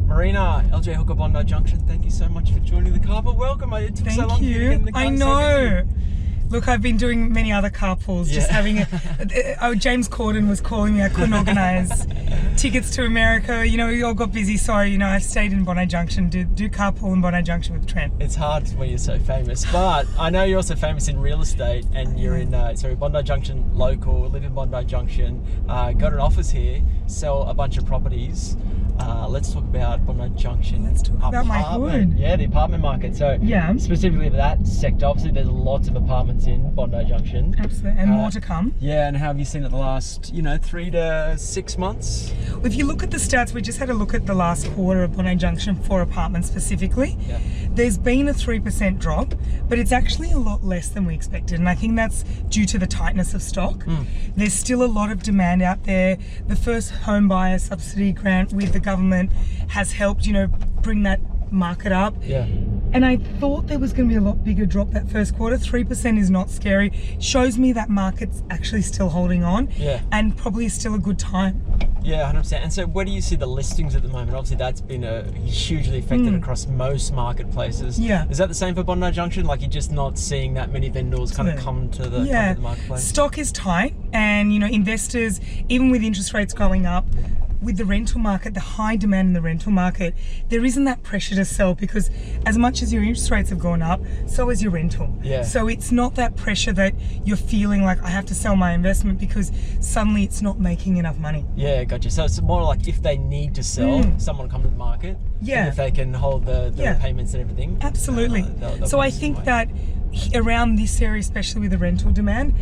Marina, LJ Hooker, Bondi Junction, thank you so much for joining the car, but welcome. It took so long for you to get in the car. I know. Look, I've been doing many other carpools, just having James Corden was calling me, I couldn't organise tickets to America, you know, we all got busy, so, you know, I stayed in Bondi Junction, do carpool in Bondi Junction with Trent. It's hard when you're so famous, but I know you're also famous in real estate, and you're in, Bondi Junction local, live in Bondi Junction, got an office here, sell a bunch of properties. Let's talk about Bondi Junction. Let's talk about my hood. Yeah, the apartment market. So specifically for that sector, obviously there's lots of apartments in Bondi Junction. Absolutely, and more to come. Yeah, and how have you seen it the last, 3 to 6 months? If you look at the stats, we just had a look at the last quarter of Bondi Junction for apartments specifically. Yeah. There's been a 3% drop, but it's actually a lot less than we expected, and I think that's due to the tightness of stock. There's still a lot of demand out there. The first home buyer subsidy grant with the government has helped, bring that market up. Yeah. And I thought there was going to be a lot bigger drop that first quarter. 3% is not scary. Shows me that market's actually still holding on. Yeah. And probably still a good time. Yeah, 100%. And so where do you see the listings at the moment? Obviously that's been hugely affected across most marketplaces. Yeah. Is that the same for Bondi Junction? Like you're just not seeing that many vendors kind of come to the marketplace? Stock is tight, and investors, even with interest rates going up, with the rental market, the high demand in the rental market, there isn't that pressure to sell, because as much as your interest rates have gone up, so has your rental. Yeah. So it's not that pressure that you're feeling like I have to sell my investment because suddenly it's not making enough money. Yeah, gotcha. So it's more like if they need to sell, someone come to the market. Yeah. And if they can hold the repayments and everything. Absolutely. So I think that around this area, especially with the rental demand,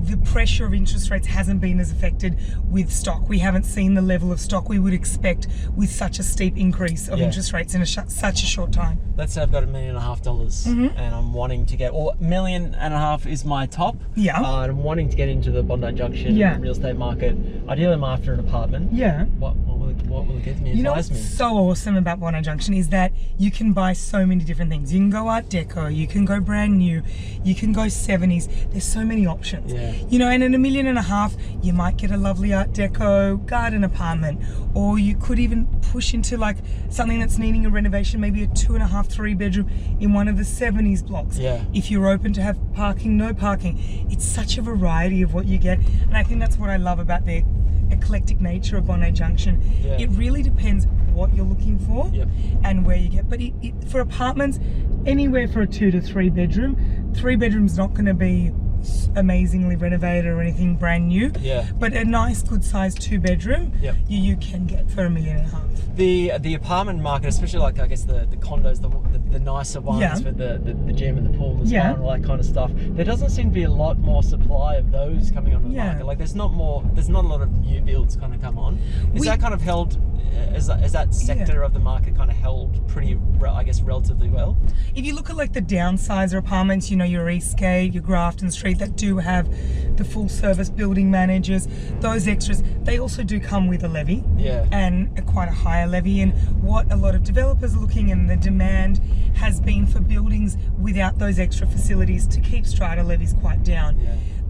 the pressure of interest rates hasn't been as affected with stock. We haven't seen the level of stock we would expect with such a steep increase of interest rates in such a short time. Let's say I've got $1.5 million and I'm wanting to get, or $1.5 million is my top. Yeah. And I'm wanting to get into the Bondi Junction real estate market. Ideally, I'm after an apartment. Yeah. What will it give me? What's so awesome about Bondi Junction is that you can buy so many different things. You can go Art Deco, you can go brand new, you can go 70s. There's so many options. Yeah. And in $1.5 million, you might get a lovely Art Deco garden apartment, or you could even push into like something that's needing a renovation, maybe a 2.5, 3 bedroom in one of the 70s blocks. Yeah. If you're open to have parking, no parking. It's such a variety of what you get, and I think that's what I love about the eclectic nature of Bondi Junction. Yeah. It really depends what you're looking for and where you get. But for apartments, anywhere for a 2 to 3 bedroom. 3 bedrooms not going to be amazingly renovated or anything brand new. Yeah. But a nice, good sized 2 bedroom, you can get for $1.5 million. The apartment market, especially like I guess the condos, the nicer ones with the gym and the pool and the spa and all that kind of stuff. There doesn't seem to be a lot more supply of those coming onto the market. Like there's not a lot of new builds kind of come on. Is that kind of held? Is that sector of the market kind of held pretty, I guess, relatively well? If you look at like the downsizer apartments, your Eastgate, your Grafton Street, that do have the full service building managers, those extras, they also do come with a levy and quite a higher levy. And what a lot of developers are looking, and the demand has been for buildings without those extra facilities to keep strata levies quite down.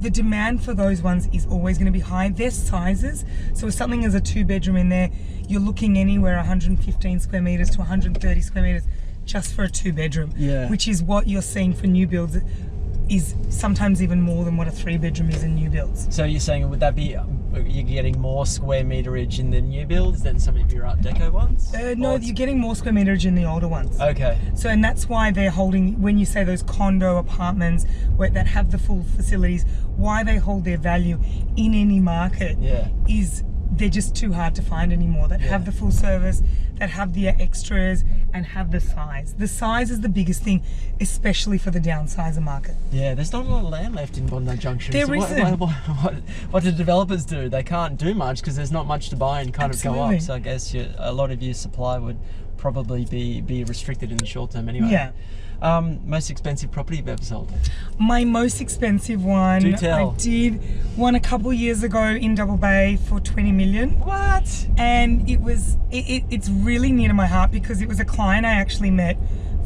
The demand for those ones is always going to be high. Their sizes, so if something is a 2 bedroom in there, you're looking anywhere 115 square meters to 130 square meters just for a 2 bedroom, which is what you're seeing for new builds, is sometimes even more than what a 3 bedroom is in new builds. So you're saying, would that be you're getting more square meterage in the new builds than some of your Art Deco ones? No, you're getting more square meterage in the older ones. Okay. So, and that's why they're holding, when you say those condo apartments that have the full facilities, why they hold their value in any market is they're just too hard to find anymore, that have the full service, that have the extras, and have the size. The size is the biggest thing, especially for the downsizer market. Yeah, there's not a lot of land left in Bondi Junction. There isn't. What do developers do? They can't do much because there's not much to buy and kind of go up. So I guess a lot of your supply would probably be restricted in the short term anyway. Yeah. Most expensive property you've ever sold? My most expensive one, Do tell. I did one a couple years ago in Double Bay for 20 million. What? And it's really near to my heart because it was a client I actually met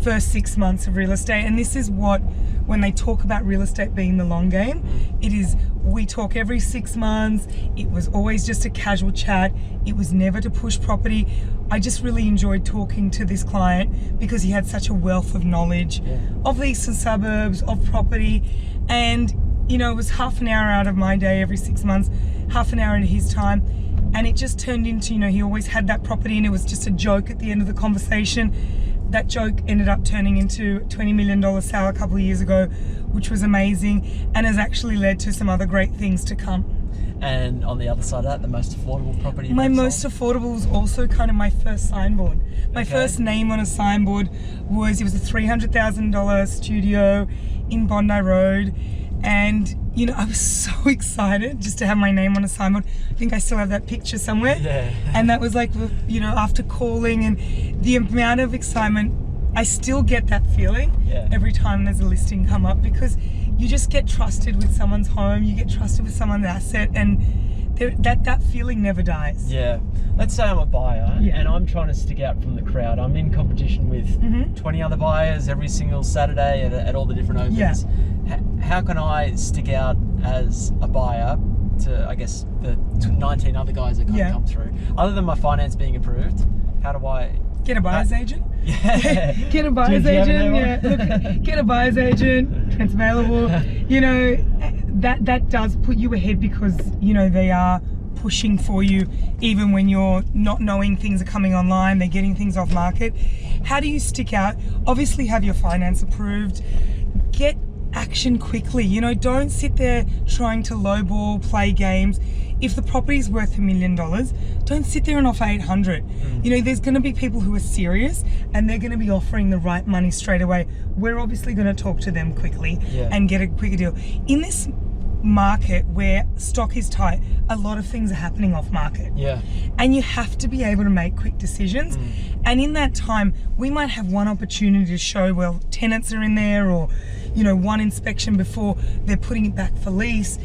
first 6 months of real estate. And this is what, when they talk about real estate being the long game, it is, we talk every 6 months. It was always just a casual chat. It was never to push property. I just really enjoyed talking to this client because he had such a wealth of knowledge of the eastern suburbs, of property, and you know, it was half an hour out of my day every 6 months, half an hour into his time, and it just turned into, you know, he always had that property and it was just a joke at the end of the conversation. That joke ended up turning into a $20 million sale a couple of years ago, which was amazing and has actually led to some other great things to come. And on the other side of that, the most affordable property? My most affordable was also kind of my first signboard. My first name on a signboard was, it was a $300,000 studio in Bondi Road. And, you know, I was so excited just to have my name on a signboard. I think I still have that picture somewhere. Yeah. And that was like, you know, after calling, and the amount of excitement, I still get that feeling every time there's a listing come up, because you just get trusted with someone's home, you get trusted with someone's asset, and that feeling never dies. Yeah. Let's say I'm a buyer and I'm trying to stick out from the crowd. I'm in competition with 20 other buyers every single Saturday at all the different opens. Yeah. How can I stick out as a buyer to, I guess, the 19 other guys that kind of come through? Other than my finance being approved, how do I... Get a buyer's agent? Yeah. Get a buyer's agent. Look, get a buyer's agent. Trent's available. You know, that does put you ahead, because, you know, they are pushing for you even when you're not knowing things are coming online, they're getting things off market. How do you stick out? Obviously have your finance approved. Get action quickly. You know, don't sit there trying to lowball, play games. If the property is worth $1 million, don't sit there and offer 800. You know, there's going to be people who are serious and they're going to be offering the right money straight away. We're obviously going to talk to them quickly and get a quicker deal. In this market where stock is tight, a lot of things are happening off market. Yeah. And you have to be able to make quick decisions. And in that time, we might have one opportunity to show, well, tenants are in there, or, you know, one inspection before they're putting it back for lease.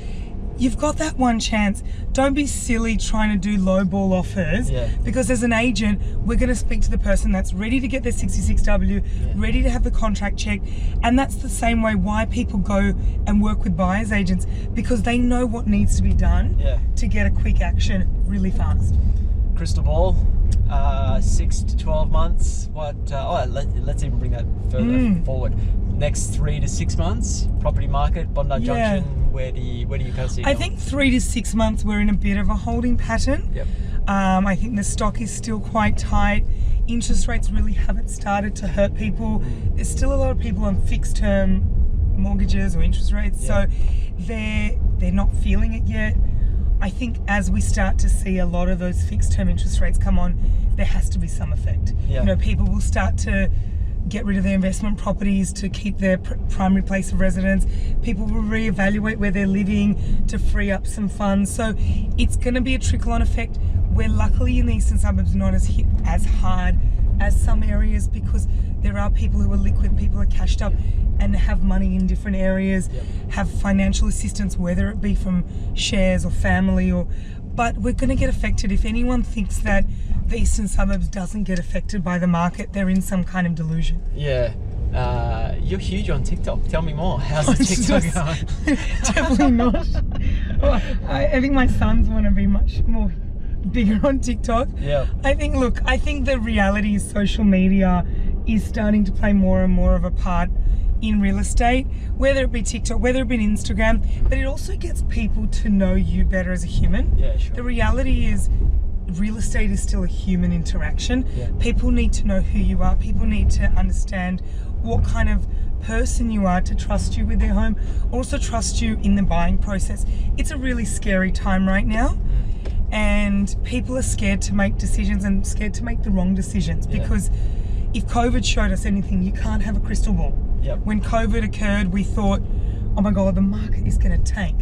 You've got that one chance. Don't be silly trying to do lowball offers, because as an agent, we're going to speak to the person that's ready to get their 66W, ready to have the contract checked. And that's the same way why people go and work with buyer's agents, because they know what needs to be done to get a quick action really fast. Crystal ball, 6 to 12 months. What? Let's even bring that further forward. Next 3 to 6 months, property market, Bondi Junction. Where do you kind of see it? I think 3 to 6 months we're in a bit of a holding pattern. I think the stock is still quite tight. Interest rates really haven't started to hurt people. There's still a lot of people on fixed term mortgages or interest rates, so they're not feeling it yet. I think as we start to see a lot of those fixed term interest rates come on, there has to be some effect. You know, people will start to get rid of their investment properties to keep their primary place of residence. People will reevaluate where they're living to free up some funds. So it's going to be a trickle-on effect. We're luckily in the eastern suburbs not as hit as hard as some areas, because there are people who are liquid, people are cashed up and have money in different areas, have financial assistance, whether it be from shares or family, but we're going to get affected. If anyone thinks that the eastern suburbs doesn't get affected by the market, they're in some kind of delusion. You're huge on TikTok. Tell me more. How's the TikTok going? Definitely not. Well, I think my sons want to be much more bigger on TikTok. I think the reality is social media is starting to play more and more of a part in real estate, whether it be TikTok, whether it be Instagram, but it also gets people to know you better as a human. The reality is, real estate is still a human interaction. People need to know who you are. People need to understand what kind of person you are to trust you with their home, also trust you in the buying process. It's a really scary time right now, and people are scared to make decisions and scared to make the wrong decisions, because if COVID showed us anything, you can't have a crystal ball. When COVID occurred, we thought, oh my God, the market is going to tank,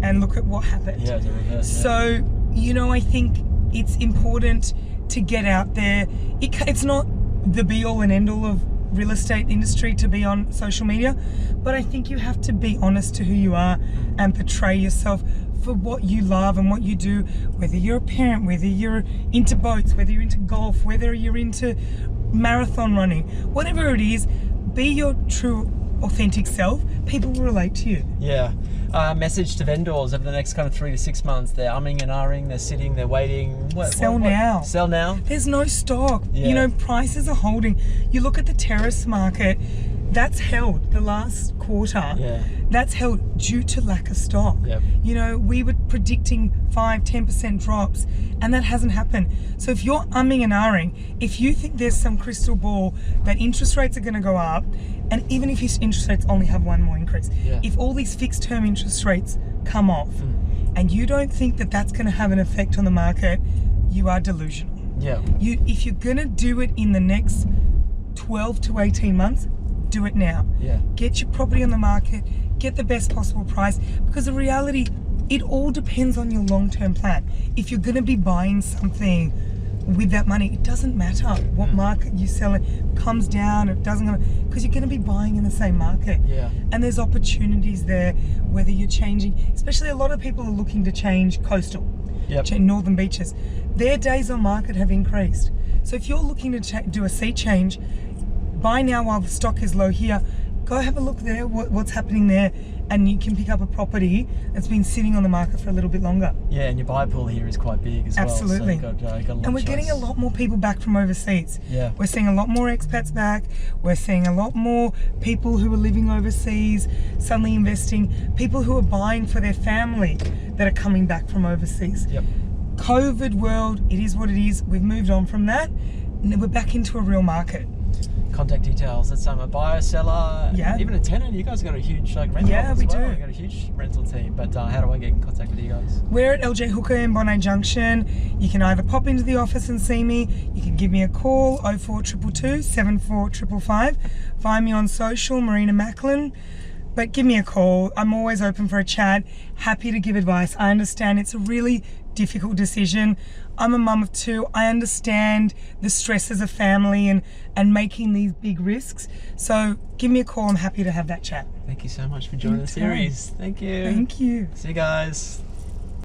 and look at what happened. So, you know, I think it's important to get out there. It's not the be all and end all of real estate industry to be on social media, but I think you have to be honest to who you are and portray yourself for what you love and what you do, whether you're a parent, whether you're into boats, whether you're into golf, whether you're into marathon running, whatever it is, be your true authentic self, people will relate to you. Yeah. Message to vendors over the next kind of 3 to 6 months. They're umming and ahhing, they're sitting, they're waiting. Sell now. Sell now. There's no stock. You know, prices are holding. You look at the terrace market, that's held the last quarter. That's held due to lack of stock. You know, we were predicting 5-10% drops, and that hasn't happened. So if you're umming and ahhing, if you think there's some crystal ball that interest rates are going to go up, and even if interest rates only have one more increase, if all these fixed term interest rates come off, and you don't think that that's going to have an effect on the market, you are delusional. If you're going to do it in the next 12 to 18 months, do it now. Get your property on the market, get the best possible price, because the reality, it all depends on your long-term plan. If you're going to be buying something with that money, it doesn't matter what market you sell it, comes down, it doesn't, because you're going to be buying in the same market. And there's opportunities there, whether you're changing, especially a lot of people are looking to change coastal, northern beaches. Their days on market have increased. So if you're looking to do a sea change, buy now while the stock is low here. Go have a look there, what's happening there, and you can pick up a property that's been sitting on the market for a little bit longer. And your buy pool here is quite big as well. Absolutely. So got and we're getting a lot more people back from overseas. We're seeing a lot more expats back. We're seeing a lot more people who are living overseas, suddenly investing, people who are buying for their family that are coming back from overseas. COVID world, it is what it is. We've moved on from that. And we're back into a real market. Contact details. That's a buyer, seller, even a tenant. You guys got a huge rental. We do. We got a huge rental team. But how do I get in contact with you guys? We're at LJ Hooker in Bondi Junction. You can either pop into the office and see me. You can give me a call 0422 74555. Find me on social, Marina Makhlin. But give me a call. I'm always open for a chat. Happy to give advice. I understand it's a really difficult decision. I'm a mum of 2. I understand the stresses of family and making these big risks. So give me a call. I'm happy to have that chat. Thank you so much for joining the series. Thank you. Thank you. See you guys.